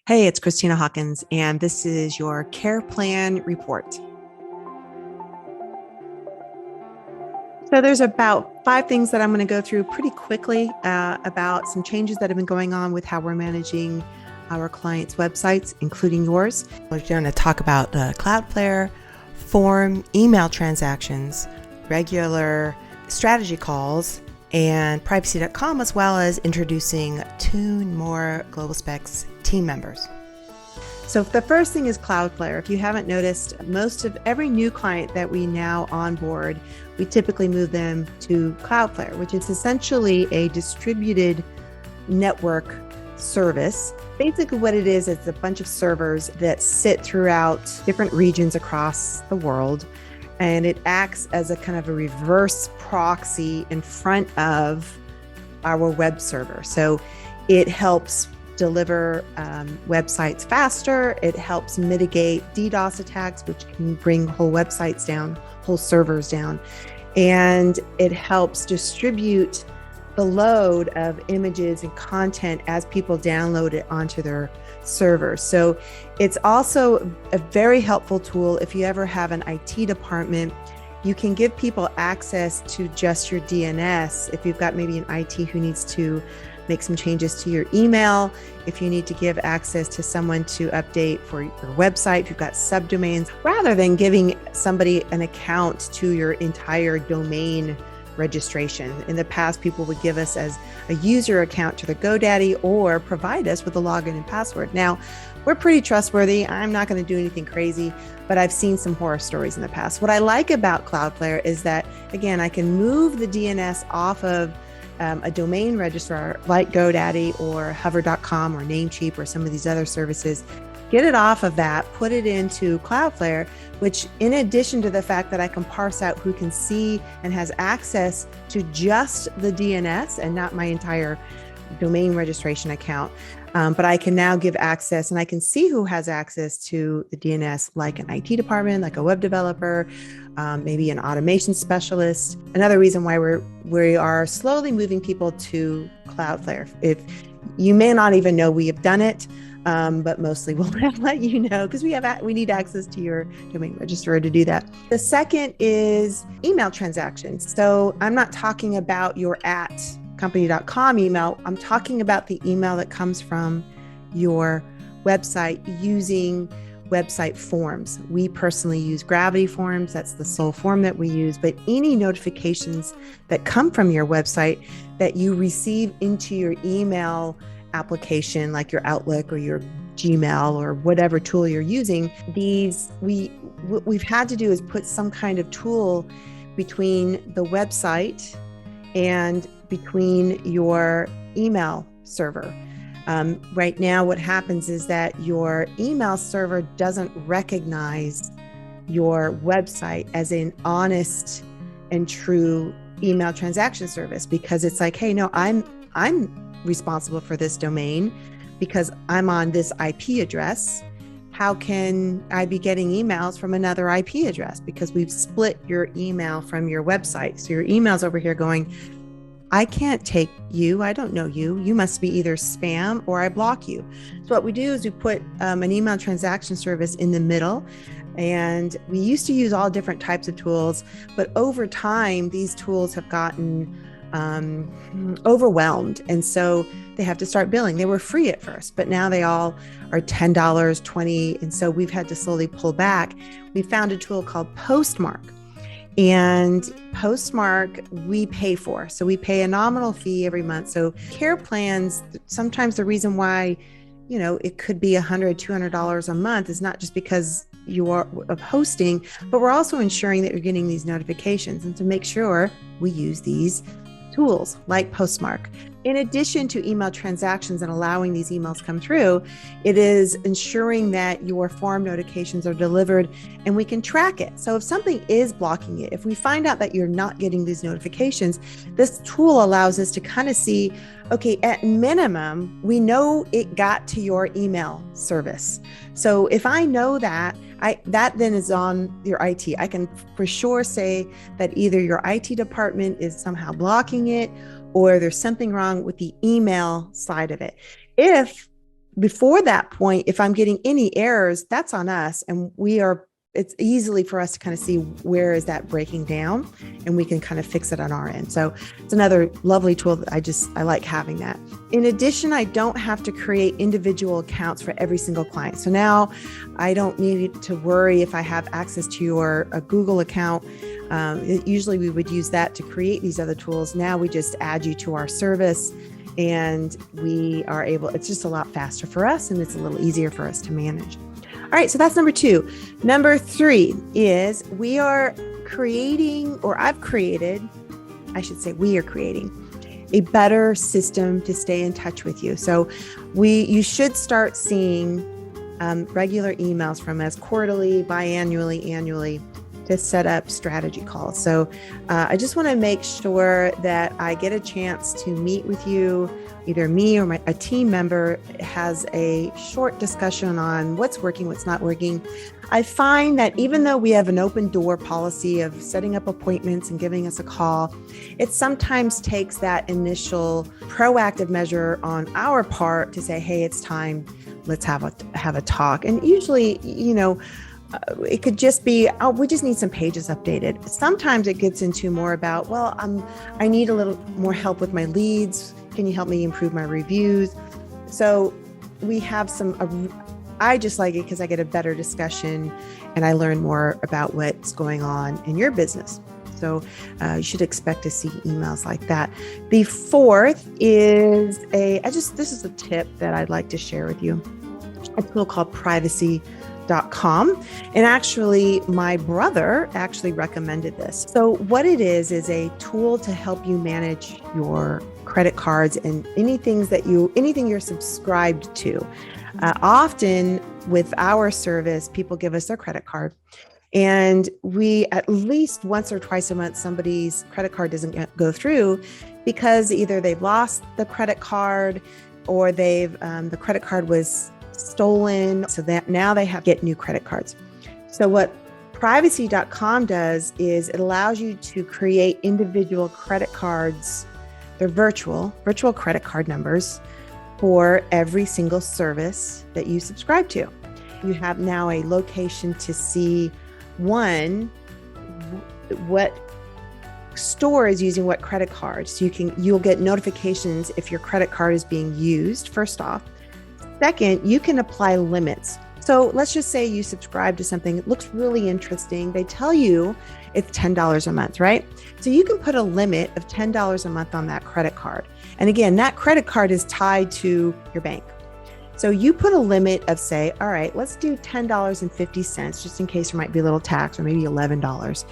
Hey, it's Christina Hawkins, and this is your care plan report. So there's about 5 things that I'm going to go through pretty quickly about some changes that have been going on with how we're managing our clients' websites, including yours. We're going to talk about Cloudflare, form email transactions, regular strategy calls, and privacy.com, as well as introducing 2 more GlobalSpex team members. So the first thing is Cloudflare. If you haven't noticed, most of every new client that we now onboard, we typically move them to Cloudflare, which is essentially a distributed network service. Basically what it is a bunch of servers that sit throughout different regions across the world. And it acts as a kind of a reverse proxy in front of our web server. So it helps deliver websites faster. It helps mitigate DDoS attacks, which can bring whole websites down, whole servers down. And it helps distribute the load of images and content as people download it onto their servers. So it's also a very helpful tool if you ever have an IT department. You can give people access to just your DNS. If you've got maybe an IT who needs to make some changes to your email, if you need to give access to someone to update for your website, if you've got subdomains, rather than giving somebody an account to your entire domain registration. In the past, people would give us as a user account to the GoDaddy or provide us with a login and password. Now, we're pretty trustworthy. I'm not going to do anything crazy, but I've seen some horror stories in the past. What I like about Cloudflare is that, again, I can move the DNS off of a domain registrar like GoDaddy or hover.com or Namecheap or some of these other services, get it off of that, put it into Cloudflare, which in addition to the fact that I can parse out who can see and has access to just the DNS and not my entire domain registration account, but I can now give access and I can see who has access to the DNS, like an IT department, like a web developer, maybe an automation specialist. Another reason why we are slowly moving people to Cloudflare. If you may not even know we have done it, but mostly we'll let you know because we need access to your domain registrar to do that. The second is email transactions. So I'm not talking about your @company.com email. I'm talking about the email that comes from your website using website forms. We personally use Gravity Forms. That's the sole form that we use, but any notifications that come from your website that you receive into your email application, like your Outlook or your Gmail or whatever tool you're using, what we've had to do is put some kind of tool between the website and between your email server. Right now, what happens is that your email server doesn't recognize your website as an honest and true email transaction service because it's like, hey, no, I'm responsible for this domain because I'm on this IP address. How can I be getting emails from another IP address? Because we've split your email from your website. So your email's over here going, I can't take you. I don't know you. You must be either spam or I block you. So what we do is we put an email transaction service in the middle. And we used to use all different types of tools, but over time, these tools have gotten overwhelmed. And so they have to start billing. They were free at first, but now they all are $10, $20. And so we've had to slowly pull back. We found a tool called Postmark. And Postmark, we pay for. So we pay a nominal fee every month. So care plans, sometimes the reason why, it could be $100, $200 a month is not just because you are of hosting, but we're also ensuring that you're getting these notifications and to make sure we use these tools like Postmark. In addition to email transactions and allowing these emails come through, it is ensuring that your form notifications are delivered and we can track it. So if something is blocking it, if we find out that you're not getting these notifications, this tool allows us to kind of see, okay, at minimum, we know it got to your email service. So if I know that, that then is on your IT. I can for sure say that either your IT department is somehow blocking it or there's something wrong with the email side of it. If before that point, if I'm getting any errors, that's on us. And it's easily for us to kind of see where is that breaking down, and we can kind of fix it on our end. So it's another lovely tool that I like having that. In addition, I don't have to create individual accounts for every single client. So now I don't need to worry if I have access to a Google account. Usually we would use that to create these other tools. Now we just add you to our service, and it's just a lot faster for us, and it's a little easier for us to manage. All right, so that's number 2. Number 3 is we are creating a better system to stay in touch with you. So you should start seeing regular emails from us quarterly, biannually, annually, to set up strategy calls. So I just want to make sure that I get a chance to meet with you. Either me or a team member has a short discussion on what's working, what's not working. I find that even though we have an open door policy of setting up appointments and giving us a call, it sometimes takes that initial proactive measure on our part to say, hey, it's time, let's have a talk. And usually, it could just be, we just need some pages updated. Sometimes it gets into more about, I need a little more help with my leads. Can you help me improve my reviews? So we have I just like it because I get a better discussion and I learn more about what's going on in your business. So you should expect to see emails like that. The 4th is this is a tip that I'd like to share with you. A tool called privacy.com. And actually, my brother actually recommended this. So what it is a tool to help you manage your credit cards and anything you're subscribed to. Often with our service, people give us their credit card, and we at least once or twice a month, somebody's credit card doesn't go through because either they've lost the credit card or the credit card was stolen. So that now they have to get new credit cards. So what privacy.com does is it allows you to create individual credit cards. They're virtual credit card numbers for every single service that you subscribe to. You have now a location to see what store is using what credit card. So you'll get notifications if your credit card is being used, first off. Second, you can apply limits. So let's just say you subscribe to something that looks really interesting. They tell you it's $10 a month, right? So you can put a limit of $10 a month on that credit card. And again, that credit card is tied to your bank. So you put a limit of, say, all right, let's do $10.50, just in case there might be a little tax, or maybe $11.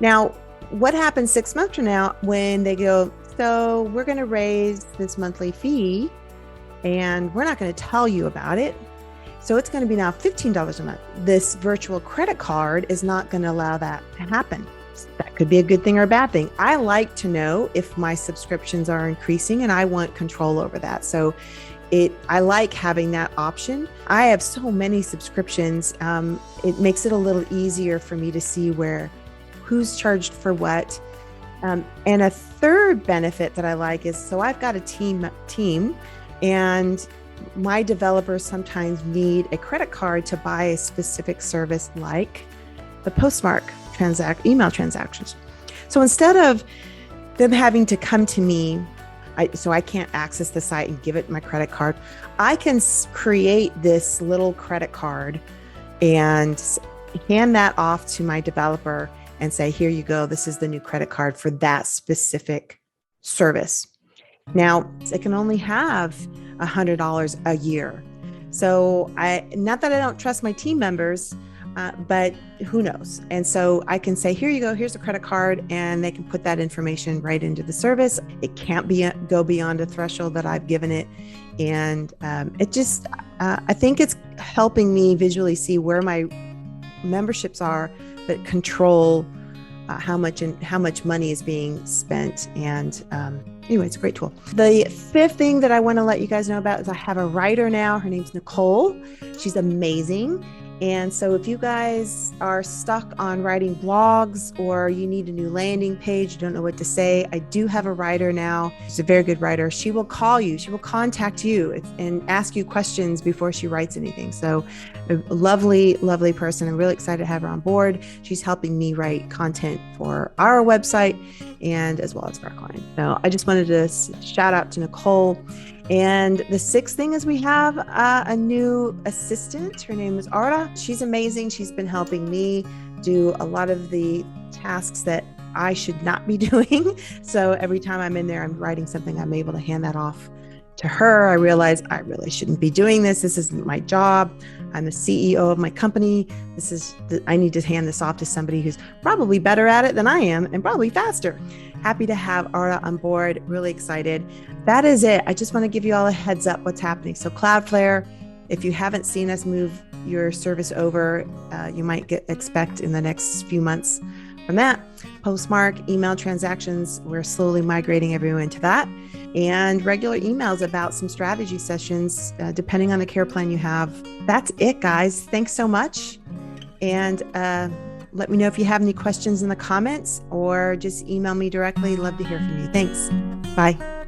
Now, what happens 6 months from now when they go, so we're going to raise this monthly fee and we're not going to tell you about it. So it's going to be now $15 a month. This virtual credit card is not going to allow that to happen. That could be a good thing or a bad thing. I like to know if my subscriptions are increasing, and I want control over that. So I like having that option. I have so many subscriptions. It makes it a little easier for me to see who's charged for what. And a third benefit that I like is, so I've got a team, and my developers sometimes need a credit card to buy a specific service like the Postmark email transactions. So instead of them having to come to me, so I can't access the site and give it my credit card, I can create this little credit card and hand that off to my developer and say, here you go, this is the new credit card for that specific service. Now, it can only have $100 a year. So not that I don't trust my team members, but who knows? And so I can say, here you go, here's a credit card, and they can put that information right into the service. It can't go beyond a threshold that I've given it. And I think it's helping me visually see where my memberships are, but control how much money is being spent. And anyway, it's a great tool. The 5th thing that I want to let you guys know about is I have a writer now. Her name's Nicole. She's amazing. And so if you guys are stuck on writing blogs or you need a new landing page, you don't know what to say, I do have a writer now. She's a very good writer. She will call you. She will contact you and ask you questions before she writes anything. So a lovely, lovely person. I'm really excited to have her on board. She's helping me write content for our website and as well as for our clients. So I just wanted to shout out to Nicole. And the sixth thing is we have a new assistant. Her name is Arda. She's amazing. She's been helping me do a lot of the tasks that I should not be doing. So every time I'm in there, I'm writing something, I'm able to hand that off to her. I realize I really shouldn't be doing this. This isn't my job. I'm the CEO of my company. I need to hand this off to somebody who's probably better at it than I am and probably faster. Happy to have Arda on board. Really excited. That is it. I just want to give you all a heads up what's happening. So Cloudflare, if you haven't seen us move your service over, you might expect in the next few months from that. Postmark, email transactions, we're slowly migrating everyone to that. And regular emails about some strategy sessions, depending on the care plan you have. That's it, guys. Thanks so much. And let me know if you have any questions in the comments or just email me directly. Love to hear from you. Thanks. Bye.